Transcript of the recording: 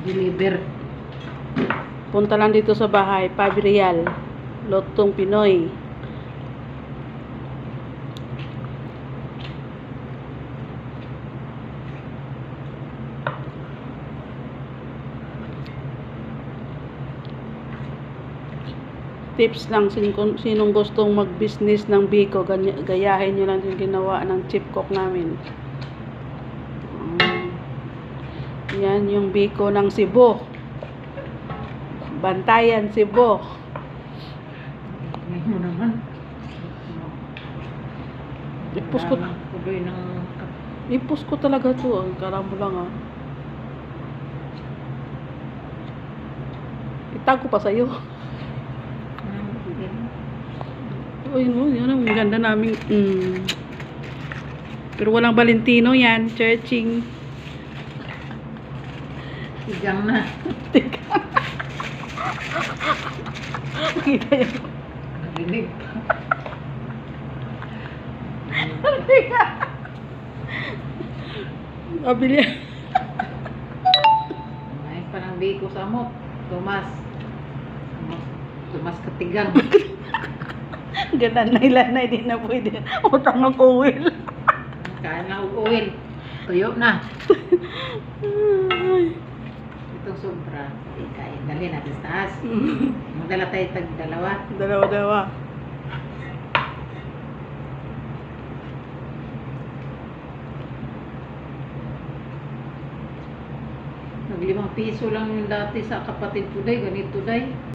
Deliver. Punta lang dito sa bahay, 5 real. Lotong Pinoy. Tips lang, sinong gustong mag-business ng biko, gayahin nyo lang yung ginawa ng chip cook namin. Yan yung biko ng Cebu. Bantayan Cebu. Ngayon mo naman. Ipus ko talaga to. Kala mo lang Itago pa sa'yo. Uy, yun ang ganda namin. Pero walang Valentino yan. Churching. Tigang na. Tigang. Makita yun. Naginig pa. Tigang. Mabili. May parang biko sa amot. Tumas katigang. Ganan na ilanay, di na pwede. Utang ng oil. Kain na oil. Tuyo na. Itong sobra. Kain. Dali natin sa taas. Magdala tayo tag-dalawa. Dalawa. Nag-5 piso lang yung dati sa kapatid ko day. Ganito day.